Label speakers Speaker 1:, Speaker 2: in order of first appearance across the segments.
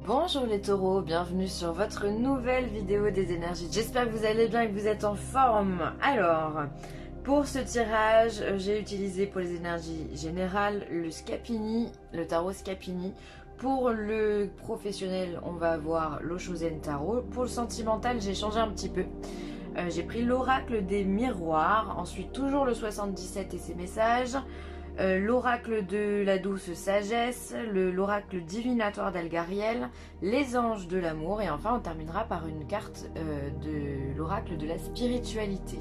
Speaker 1: Bonjour les taureaux, bienvenue sur votre nouvelle vidéo des énergies. J'espère que vous allez bien et que vous êtes en forme. Alors, pour ce tirage, j'ai utilisé pour les énergies générales le Scapini, le tarot Scapini. Pour le professionnel, on va avoir l'Oshozen Tarot. Pour le sentimental, j'ai changé un petit peu. J'ai pris l'oracle des miroirs, ensuite toujours le 77 et ses messages. L'oracle de la douce sagesse, l'oracle divinatoire d'Algariel, les anges de l'amour et enfin on terminera par une carte de l'oracle de la spiritualité.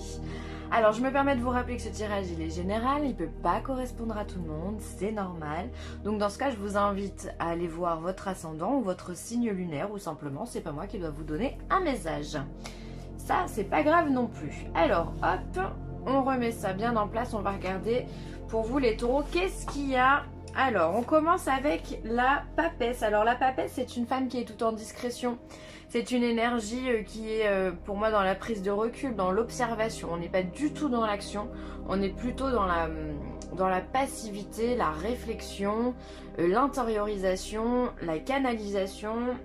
Speaker 1: Alors je me permets de vous rappeler que ce tirage il est général, il ne peut pas correspondre à tout le monde, c'est normal. Donc dans ce cas je vous invite à aller voir votre ascendant ou votre signe lunaire ou simplement c'est pas moi qui dois vous donner un message. Ça c'est pas grave non plus. Alors hop, on remet ça bien en place, on va regarder pour vous les taureaux, qu'est-ce qu'il y a? Alors, on commence avec la papesse. Alors, la papesse, c'est une femme qui est tout en discrétion. C'est une énergie qui est, pour moi, dans la prise de recul, dans l'observation. On n'est pas du tout dans l'action. On est plutôt dans la passivité, la réflexion, l'intériorisation, la canalisation.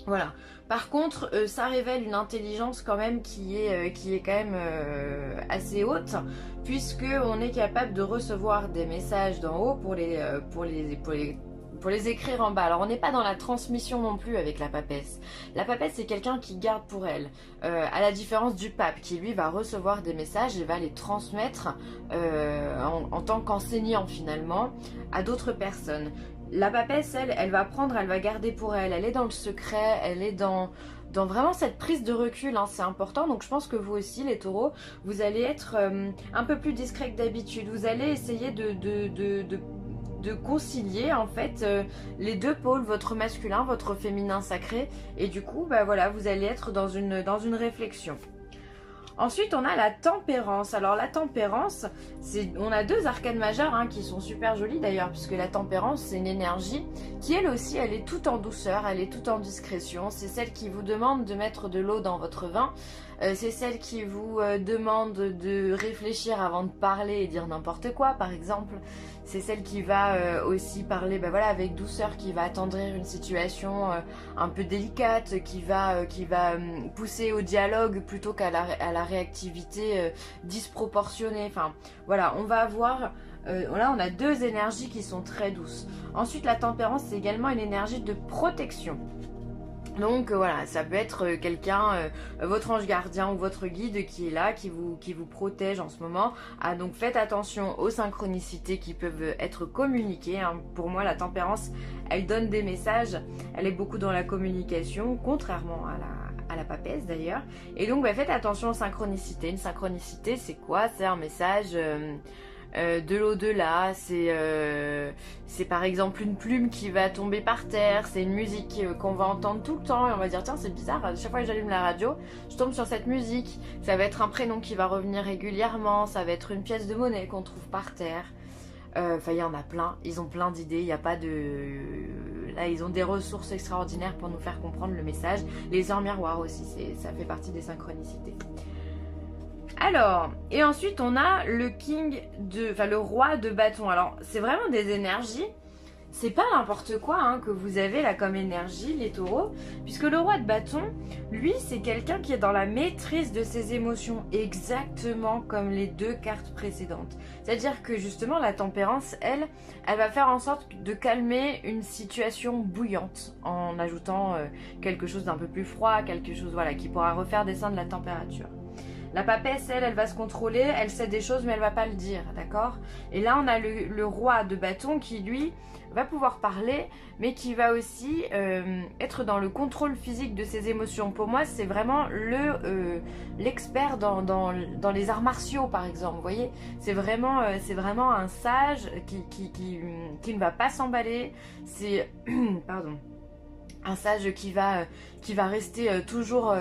Speaker 1: Voilà. Par contre, ça révèle une intelligence quand même qui est quand même assez haute, puisque on est capable de recevoir des messages d'en haut pour les écrire en bas. Alors on n'est pas dans la transmission non plus avec la papesse. La papesse c'est quelqu'un qui garde pour elle, à la différence du pape qui lui va recevoir des messages et va les transmettre en tant qu'enseignant finalement à d'autres personnes. La papesse, elle va prendre, elle va garder pour elle, elle est dans le secret, elle est dans vraiment cette prise de recul, hein, c'est important. Donc je pense que vous aussi les taureaux, vous allez être un peu plus discret que d'habitude. Vous allez essayer de concilier en fait les deux pôles, votre masculin, votre féminin sacré. Et du coup, bah voilà, vous allez être dans une réflexion. Ensuite, on a la tempérance. Alors la tempérance, on a deux arcanes majeures hein, qui sont super jolies d'ailleurs, puisque la tempérance, c'est une énergie qui elle aussi, elle est toute en douceur, elle est toute en discrétion. C'est celle qui vous demande de mettre de l'eau dans votre vin. C'est celle qui vous demande de réfléchir avant de parler et dire n'importe quoi, par exemple. C'est celle qui va aussi parler voilà, avec douceur, qui va attendrir une situation un peu délicate, qui va pousser au dialogue plutôt qu'à la réactivité disproportionnée. Enfin, voilà, on va avoir... là, on a deux énergies qui sont très douces. Ensuite, la tempérance, c'est également une énergie de protection. Donc voilà, ça peut être quelqu'un, votre ange gardien ou votre guide qui est là, qui vous protège en ce moment. Ah, donc faites attention aux synchronicités qui peuvent être communiquées. Hein. Pour moi, la tempérance, elle donne des messages. Elle est beaucoup dans la communication, contrairement à la papesse d'ailleurs. Et donc faites attention aux synchronicités. Une synchronicité, c'est quoi? C'est un message... de l'au-delà, c'est par exemple une plume qui va tomber par terre, c'est une musique qu'on va entendre tout le temps et on va dire tiens c'est bizarre, chaque fois que j'allume la radio, je tombe sur cette musique, ça va être un prénom qui va revenir régulièrement, ça va être une pièce de monnaie qu'on trouve par terre, enfin il y en a plein, ils ont plein d'idées, il n'y a pas de... Là ils ont des ressources extraordinaires pour nous faire comprendre le message, les heures miroirs aussi, ça fait partie des synchronicités. Alors, et ensuite on a le le roi de bâton. Alors, c'est vraiment des énergies, c'est pas n'importe quoi hein, que vous avez là comme énergie, les taureaux, puisque le roi de bâton, lui, c'est quelqu'un qui est dans la maîtrise de ses émotions, exactement comme les deux cartes précédentes. C'est-à-dire que justement, la tempérance, elle va faire en sorte de calmer une situation bouillante, en ajoutant quelque chose d'un peu plus froid, quelque chose voilà, qui pourra refaire descendre la température. La papesse, elle va se contrôler, elle sait des choses mais elle va pas le dire, d'accord? Et là on a le roi de bâton qui lui va pouvoir parler mais qui va aussi être dans le contrôle physique de ses émotions. Pour moi c'est vraiment l'expert dans les arts martiaux par exemple, vous voyez? C'est vraiment un sage qui ne va pas s'emballer, c'est... pardon... Un sage qui va rester toujours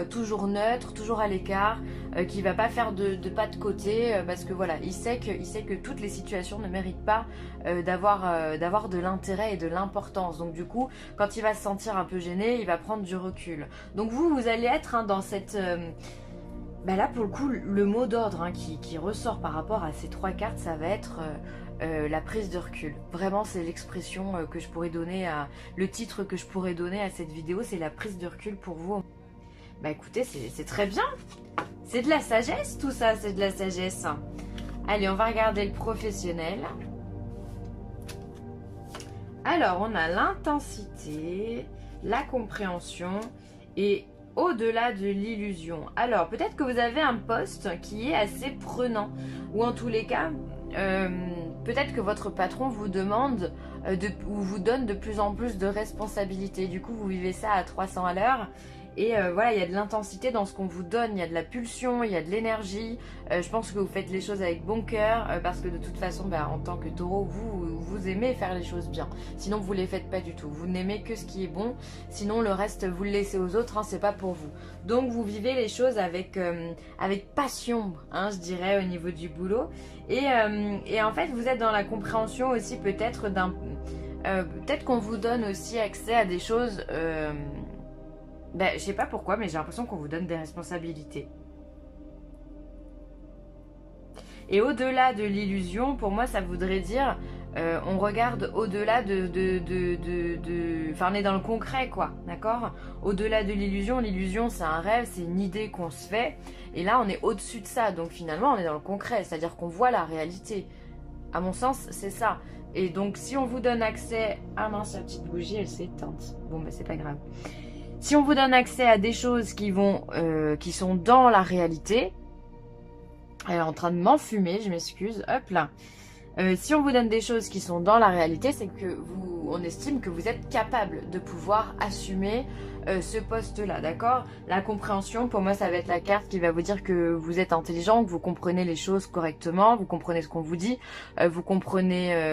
Speaker 1: neutre, toujours à l'écart, qui va pas faire de pas de côté, parce que voilà, il sait que toutes les situations ne méritent pas d'avoir de l'intérêt et de l'importance. Donc du coup, quand il va se sentir un peu gêné, il va prendre du recul. Donc vous allez être hein, dans cette... là pour le coup, le mot d'ordre hein, qui ressort par rapport à ces trois cartes, ça va être la prise de recul. Vraiment, c'est l'expression que je pourrais donner à... Le titre que je pourrais donner à cette vidéo, c'est la prise de recul pour vous. Bah écoutez, c'est très bien. C'est de la sagesse tout ça, c'est de la sagesse. Allez, on va regarder le professionnel. Alors, on a l'intensité, la compréhension et au-delà de l'illusion. Alors, peut-être que vous avez un poste qui est assez prenant. Ou en tous les cas, peut-être que votre patron vous demande ou vous donne de plus en plus de responsabilités. Du coup, vous vivez ça à 300 à l'heure. Et voilà, il y a de l'intensité dans ce qu'on vous donne, il y a de la pulsion, il y a de l'énergie. Je pense que vous faites les choses avec bon cœur parce que de toute façon, bah, en tant que taureau, vous aimez faire les choses bien. Sinon, vous ne les faites pas du tout. Vous n'aimez que ce qui est bon. Sinon, le reste, vous le laissez aux autres, hein, c'est pas pour vous. Donc, vous vivez les choses avec passion, hein, je dirais, au niveau du boulot. Et en fait, vous êtes dans la compréhension aussi peut-être d'un... peut-être qu'on vous donne aussi accès à des choses... Ben, je sais pas pourquoi, mais j'ai l'impression qu'on vous donne des responsabilités. Et au-delà de l'illusion, pour moi, ça voudrait dire, on regarde au-delà Enfin, on est dans le concret, quoi, d'accord? Au-delà de l'illusion, l'illusion, c'est un rêve, c'est une idée qu'on se fait. Et là, on est au-dessus de ça, donc finalement, on est dans le concret, c'est-à-dire qu'on voit la réalité. À mon sens, c'est ça. Et donc, si on vous donne accès... Ah mince, la petite bougie, elle s'est éteinte. Bon, ben, c'est pas grave. Si on vous donne accès à des choses qui sont dans la réalité, elle est en train de m'enfumer, je m'excuse, hop là. Si on vous donne des choses qui sont dans la réalité, c'est que on estime que vous êtes capable de pouvoir assumer ce poste-là, d'accord? La compréhension, pour moi, ça va être la carte qui va vous dire que vous êtes intelligent, que vous comprenez les choses correctement, vous comprenez ce qu'on vous dit, vous comprenez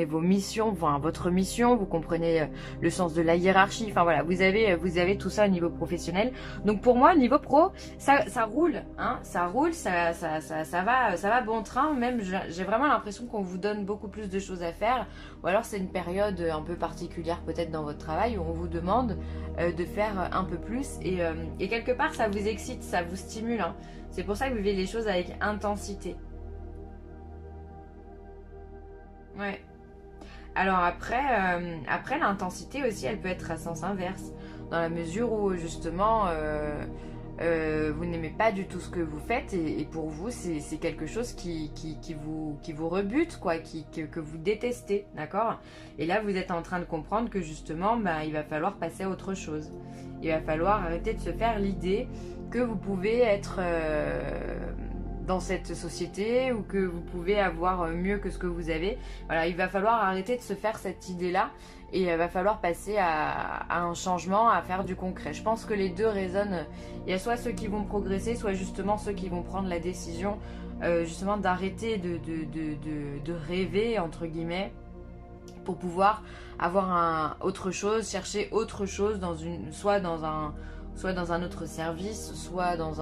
Speaker 1: vos missions, enfin votre mission, vous comprenez le sens de la hiérarchie, enfin voilà, vous avez tout ça au niveau professionnel. Donc pour moi, au niveau pro, ça roule, hein, ça roule, ça va bon train, même j'ai vraiment l'impression qu'on vous donne beaucoup plus de choses à faire, ou alors c'est une période un peu particulière peut-être dans votre travail où on vous demande de faire un peu plus et quelque part ça vous excite, ça vous stimule, hein. C'est pour ça que vous vivez les choses avec intensité. Ouais. Alors après l'intensité aussi, elle peut être à sens inverse, dans la mesure où justement vous n'aimez pas du tout ce que vous faites et pour vous c'est quelque chose qui vous rebute, quoi, que vous détestez, d'accord? Et là vous êtes en train de comprendre que justement bah, il va falloir passer à autre chose. Il va falloir arrêter de se faire l'idée que vous pouvez être dans cette société ou que vous pouvez avoir mieux que ce que vous avez. Voilà, il va falloir arrêter de se faire cette idée-là et il va falloir passer à un changement, à faire du concret. Je pense que les deux résonnent. Il y a soit ceux qui vont progresser, soit justement ceux qui vont prendre la décision justement d'arrêter de rêver, entre guillemets, pour pouvoir avoir autre chose, chercher autre chose soit dans un autre service, soit dans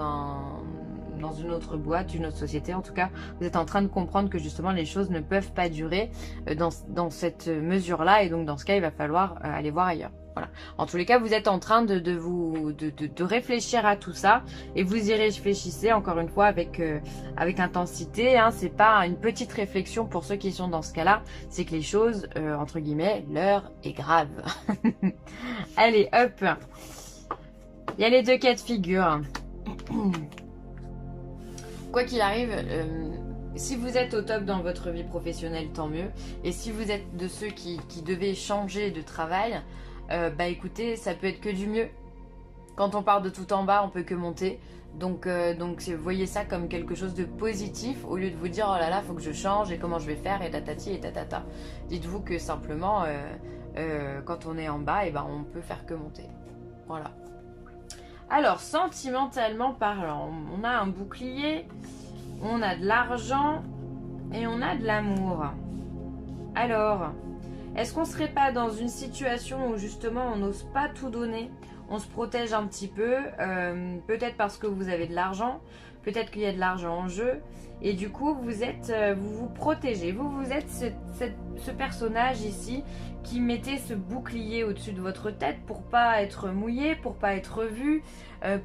Speaker 1: une autre boîte, une autre société. En tout cas, vous êtes en train de comprendre que justement les choses ne peuvent pas durer dans cette mesure-là, et donc dans ce cas, il va falloir aller voir ailleurs. Voilà. En tous les cas, vous êtes en train de réfléchir à tout ça, et vous y réfléchissez encore une fois avec intensité, hein. C'est pas une petite réflexion pour ceux qui sont dans ce cas-là, c'est que les choses, entre guillemets, l'heure est grave. Allez, hop. Il y a les deux cas de figure. Quoi qu'il arrive, si vous êtes au top dans votre vie professionnelle, tant mieux. Et si vous êtes de ceux qui devaient changer de travail, bah écoutez, ça peut être que du mieux. Quand on part de tout en bas, on peut que monter. Donc voyez ça comme quelque chose de positif au lieu de vous dire oh là là, faut que je change et comment je vais faire et tatati et tatata. Dites-vous que simplement, quand on est en bas, et ben on peut faire que monter. Voilà. Alors, sentimentalement parlant, on a un bouclier, on a de l'argent et on a de l'amour. Alors, est-ce qu'on ne serait pas dans une situation où justement on n'ose pas tout donner? On se protège un petit peu, peut-être parce que vous avez de l'argent, peut-être qu'il y a de l'argent en jeu, et du coup vous vous protégez. Vous êtes ce personnage ici qui mettait ce bouclier au-dessus de votre tête pour pas être mouillé, pour pas être vu,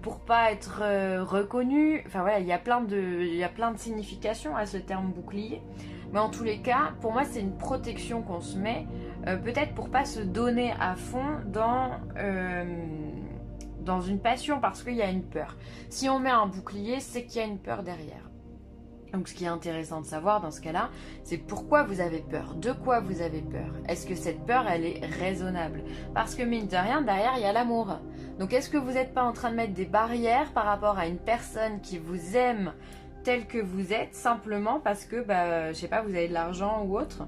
Speaker 1: pour pas être reconnu. Enfin voilà, il y a plein de significations à ce terme bouclier. Mais en tous les cas, pour moi, c'est une protection qu'on se met, peut-être pour pas se donner à fond dans une passion, parce qu'il y a une peur. Si on met un bouclier, c'est qu'il y a une peur derrière. Donc ce qui est intéressant de savoir dans ce cas-là, c'est pourquoi vous avez peur, de quoi vous avez peur. Est-ce que cette peur, elle est raisonnable? Parce que mine de rien, derrière, il y a l'amour. Donc est-ce que vous n'êtes pas en train de mettre des barrières par rapport à une personne qui vous aime tel que vous êtes, simplement parce que, je sais pas, vous avez de l'argent ou autre?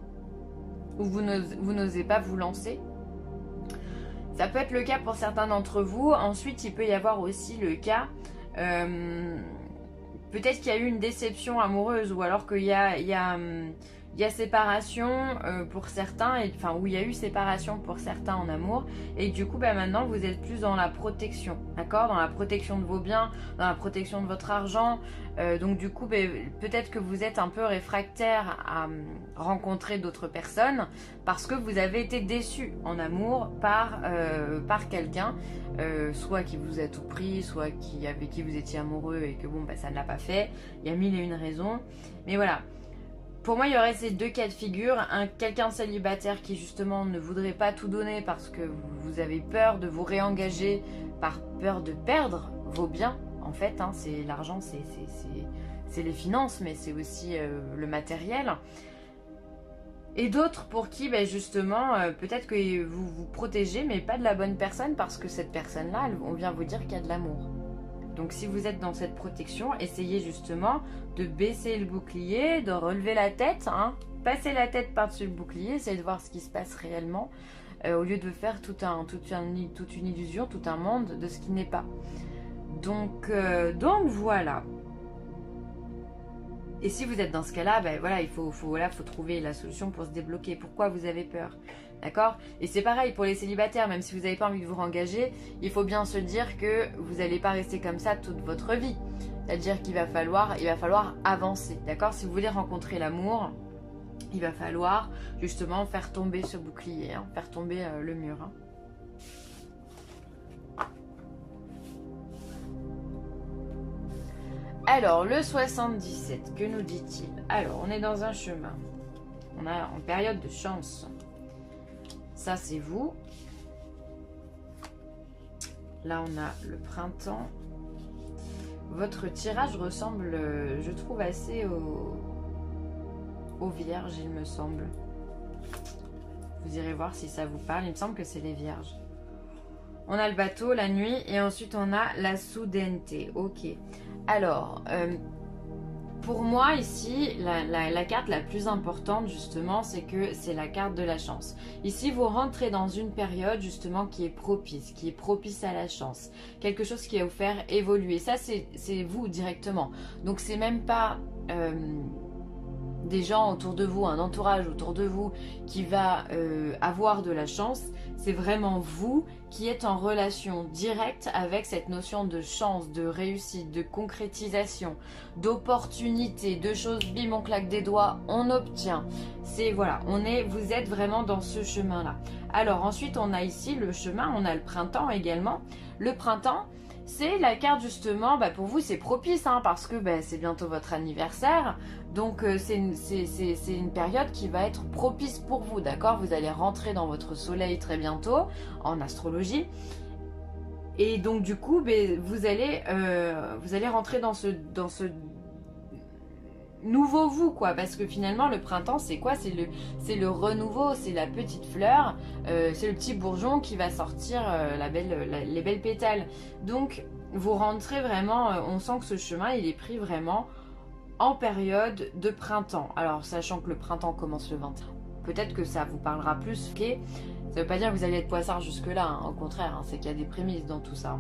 Speaker 1: Ou vous n'osez pas vous lancer? Ça peut être le cas pour certains d'entre vous. Ensuite, il peut y avoir aussi le cas... peut-être qu'il y a eu une déception amoureuse, ou alors qu'il y a séparation pour certains, où il y a eu séparation pour certains en amour, et du coup maintenant vous êtes plus dans la protection, d'accord, dans la protection de vos biens, dans la protection de votre argent, donc du coup peut-être que vous êtes un peu réfractaire à rencontrer d'autres personnes parce que vous avez été déçu en amour par quelqu'un, soit qui vous a tout pris, soit avec qui vous étiez amoureux et que ça ne l'a pas fait. Il y a mille et une raisons, mais voilà. Pour moi, il y aurait ces deux cas de figure. Quelqu'un célibataire qui justement ne voudrait pas tout donner parce que vous avez peur de vous réengager, par peur de perdre vos biens. En fait, c'est l'argent, c'est les finances, mais c'est aussi le matériel. Et d'autres pour qui, justement, peut-être que vous vous protégez, mais pas de la bonne personne, parce que cette personne-là, on vient vous dire qu'il y a de l'amour. Donc si vous êtes dans cette protection, essayez justement de baisser le bouclier, de relever la tête, passer la tête par-dessus le bouclier, essayez de voir ce qui se passe réellement, au lieu de faire toute une illusion, tout un monde de ce qui n'est pas. Donc voilà. Et si vous êtes dans ce cas-là, il faut trouver la solution pour se débloquer. Pourquoi vous avez peur? D'accord? Et c'est pareil pour les célibataires, même si vous n'avez pas envie de vous rengager, il faut bien se dire que vous n'allez pas rester comme ça toute votre vie. C'est-à-dire qu'il va falloir avancer. D'accord? Si vous voulez rencontrer l'amour, il va falloir justement faire tomber ce bouclier, faire tomber le mur. Alors, le 77, que nous dit-il? Alors, on est dans un chemin. On est en période de chance. Ça, c'est vous. Là, on a le printemps. Votre tirage ressemble, je trouve, assez aux vierges, il me semble. Vous irez voir si ça vous parle. Il me semble que c'est les vierges. On a le bateau, la nuit, et ensuite on a la soudaineté. Ok. Alors, pour moi ici, la carte la plus importante justement, c'est que c'est la carte de la chance. Ici, vous rentrez dans une période justement qui est propice à la chance. Quelque chose qui va vous faire évoluer. Ça, c'est vous directement. Donc, c'est même pas des gens autour de vous, un entourage autour de vous qui va avoir de la chance. C'est vraiment vous qui êtes en relation directe avec cette notion de chance, de réussite, de concrétisation, d'opportunité, de choses, bim, on claque des doigts, on obtient. C'est voilà, vous êtes vraiment dans ce chemin-là. Alors ensuite, on a ici le chemin, on a le printemps également. Le printemps, c'est la carte justement, pour vous c'est propice, parce que c'est bientôt votre anniversaire. Donc c'est une période qui va être propice pour vous, d'accord? Vous allez rentrer dans votre soleil très bientôt en astrologie. Et donc du coup, vous allez rentrer dans ce nouveau vous, quoi, parce que finalement le printemps c'est quoi? C'est le renouveau, c'est la petite fleur, c'est le petit bourgeon qui va sortir les belles pétales. Donc vous rentrez vraiment, on sent que ce chemin il est pris vraiment en période de printemps. Alors sachant que le printemps commence le 21, peut-être que ça vous parlera plus. Okay, ça veut pas dire que vous allez être poissard jusque là, au contraire, c'est qu'il y a des prémices dans tout ça.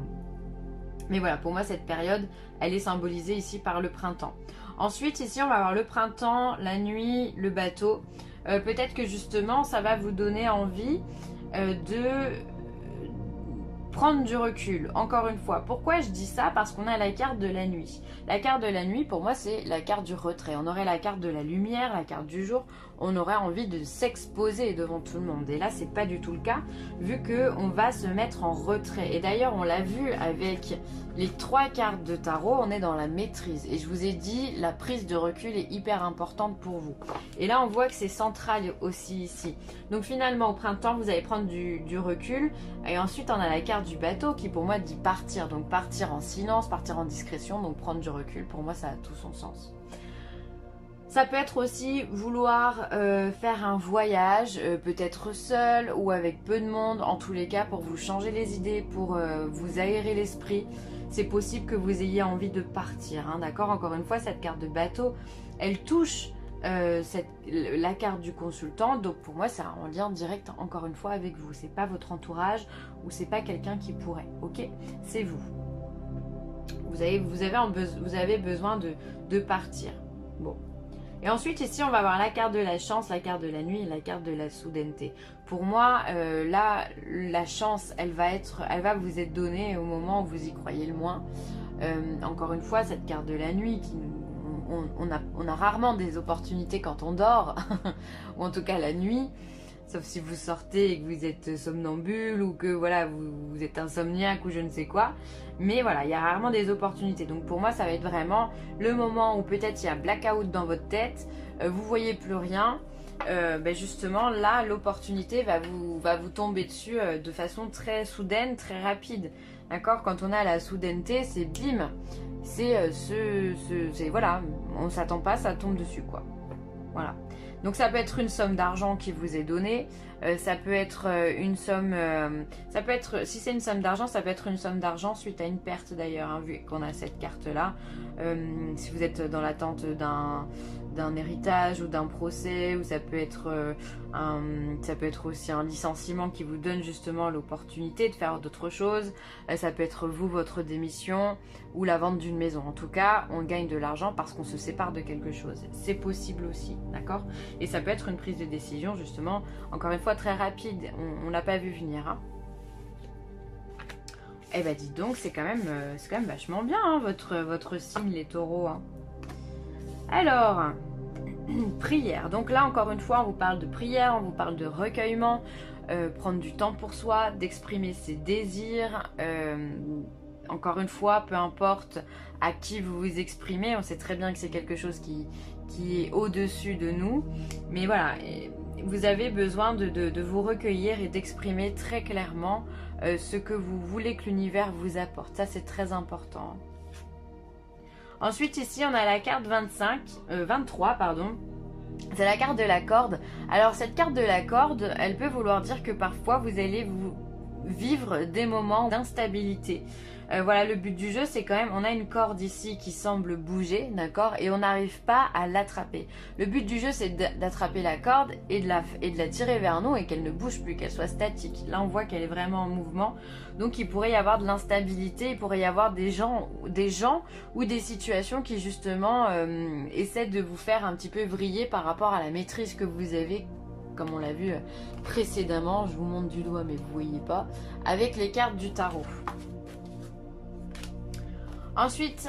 Speaker 1: Mais voilà, pour moi cette période elle est symbolisée ici par le printemps. Ensuite ici on va avoir le printemps, la nuit, le bateau. Peut-être que justement ça va vous donner envie de prendre du recul. Encore une fois, pourquoi je dis ça? Parce qu'on a la carte de la nuit. La carte de la nuit pour moi c'est la carte du retrait. On aurait la carte de la lumière, la carte du jour. on aurait envie de s'exposer devant tout le monde. Et là, c'est pas du tout le cas, vu qu'on va se mettre en retrait. Et d'ailleurs, on l'a vu avec les 3 cartes de tarot, on est dans la maîtrise. Et je vous ai dit, la prise de recul est hyper importante pour vous. Et là, on voit que c'est central aussi ici. Donc finalement, au printemps, vous allez prendre du recul. Et ensuite, on a la carte du bateau qui, pour moi, dit partir. Donc partir en silence, partir en discrétion, donc prendre du recul. Pour moi, ça a tout son sens. Ça peut être aussi vouloir faire un voyage, peut-être seul ou avec peu de monde, en tous les cas pour vous changer les idées, pour vous aérer l'esprit. C'est possible que vous ayez envie de partir, hein, d'accord? Encore une fois, cette carte de bateau, elle touche la carte du consultant, donc pour moi c'est en lien direct encore une fois avec vous. C'est pas votre entourage ou c'est pas quelqu'un qui pourrait, ok? C'est vous. Vous avez besoin de partir. Bon. Et ensuite ici on va avoir la carte de la chance, la carte de la nuit et la carte de la soudaineté. Pour moi là la chance elle va vous être donnée au moment où vous y croyez le moins. Encore une fois cette carte de la nuit on a rarement des opportunités quand on dort ou en tout cas la nuit. Sauf si vous sortez et que vous êtes somnambule ou que voilà vous êtes insomniaque ou je ne sais quoi. Mais voilà, il y a rarement des opportunités. Donc pour moi, ça va être vraiment le moment où peut-être il y a blackout dans votre tête, vous voyez plus rien. Justement, là, l'opportunité va vous tomber dessus de façon très soudaine, très rapide. D'accord? Quand on a la soudaineté, c'est bim. C'est voilà, on s'attend pas, ça tombe dessus quoi. Voilà. Donc ça peut être une somme d'argent qui vous est donnée, ça peut être une somme, si c'est une somme d'argent, ça peut être une somme d'argent suite à une perte d'ailleurs, hein, vu qu'on a cette carte-là. Si vous êtes dans l'attente d'un héritage ou d'un procès, ou ça peut être aussi un licenciement qui vous donne justement l'opportunité de faire d'autres choses. Ça peut être vous, votre démission ou la vente d'une maison. En tout cas, on gagne de l'argent parce qu'on se sépare de quelque chose. C'est possible aussi, d'accord? Et ça peut être une prise de décision justement, encore une fois très rapide. On l'a pas vu venir. Hein. Eh ben dites donc, c'est quand même vachement bien hein, votre signe les taureaux. Hein. Alors, prière. Donc là, encore une fois, on vous parle de prière, on vous parle de recueillement, prendre du temps pour soi, d'exprimer ses désirs. Encore une fois, peu importe à qui vous vous exprimez, on sait très bien que c'est quelque chose qui est au-dessus de nous. Mais voilà, vous avez besoin de vous recueillir et d'exprimer très clairement ce que vous voulez que l'univers vous apporte. Ça, c'est très important. Ensuite, ici, on a la carte 23, pardon. C'est la carte de la corde. Alors, cette carte de la corde, elle peut vouloir dire que parfois, vous allez vous vivre des moments d'instabilité. Voilà, le but du jeu, c'est quand même, on a une corde ici qui semble bouger, d'accord, et on n'arrive pas à l'attraper. Le but du jeu, c'est d'attraper la corde et de la tirer vers nous et qu'elle ne bouge plus, qu'elle soit statique. Là, on voit qu'elle est vraiment en mouvement, donc il pourrait y avoir de l'instabilité, il pourrait y avoir des gens ou des situations qui justement essaient de vous faire un petit peu vriller par rapport à la maîtrise que vous avez, comme on l'a vu précédemment. Je vous montre du doigt, mais vous ne voyez pas, avec les cartes du tarot. Ensuite,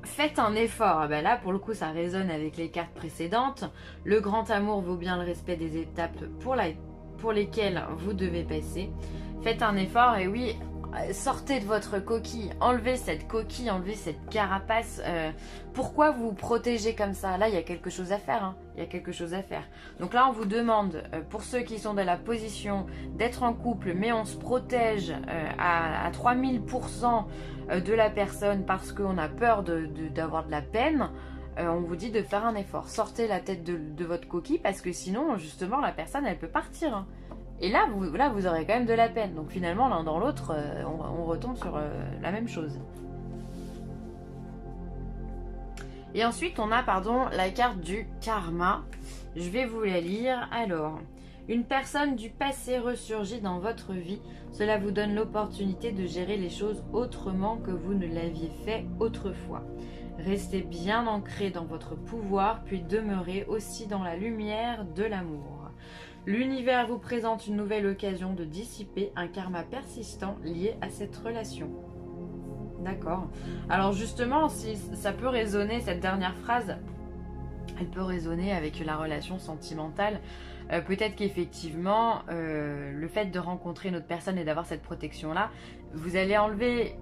Speaker 1: faites un effort. Ah ben là, pour le coup, ça résonne avec les cartes précédentes. Le grand amour vaut bien le respect des étapes pour lesquelles vous devez passer. Faites un effort et oui, sortez de votre coquille. Enlevez cette coquille, enlevez cette carapace. Pourquoi vous protégez comme ça? Là, il y a quelque chose à faire. Hein. Il y a quelque chose à faire. Donc là, on vous demande, pour ceux qui sont dans la position d'être en couple, mais on se protège à 3000% de la personne parce qu'on a peur d'avoir de la peine, on vous dit de faire un effort. Sortez la tête de votre coquille parce que sinon, justement, la personne, elle peut partir. Hein. Et là, vous aurez quand même de la peine. Donc finalement, l'un dans l'autre, on retombe sur la même chose. Et ensuite, on a, la carte du karma. Je vais vous la lire. Alors, une personne du passé ressurgit dans votre vie. Cela vous donne l'opportunité de gérer les choses autrement que vous ne l'aviez fait autrefois. Restez bien ancré dans votre pouvoir, puis demeurez aussi dans la lumière de l'amour. L'univers vous présente une nouvelle occasion de dissiper un karma persistant lié à cette relation. D'accord. Alors justement, si ça peut résonner cette dernière phrase elle peut résonner avec la relation sentimentale. Peut-être qu'effectivement, le fait de rencontrer une autre personne et d'avoir cette protection-là, vous allez enlever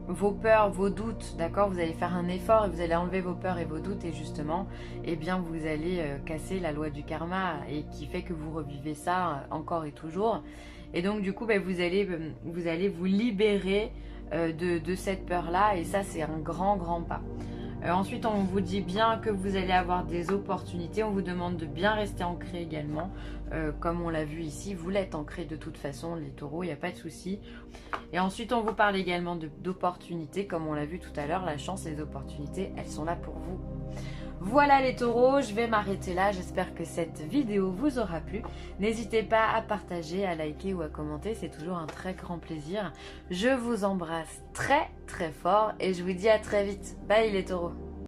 Speaker 1: vos peurs, vos doutes, d'accord? Vous allez faire un effort et vous allez enlever vos peurs et vos doutes et justement, eh bien, vous allez casser la loi du karma et qui fait que vous revivez ça encore et toujours. Et donc, du coup, vous allez vous libérer de cette peur-là et ça, c'est un grand, grand pas. Ensuite, on vous dit bien que vous allez avoir des opportunités. On vous demande de bien rester ancré également. Comme on l'a vu ici, vous l'êtes ancré de toute façon, les taureaux, il n'y a pas de souci. Et ensuite, on vous parle également d'opportunités. Comme on l'a vu tout à l'heure, la chance et les opportunités, elles sont là pour vous. Voilà les taureaux, je vais m'arrêter là. J'espère que cette vidéo vous aura plu. N'hésitez pas à partager, à liker ou à commenter. C'est toujours un très grand plaisir. Je vous embrasse très très fort et je vous dis à très vite. Bye les taureaux.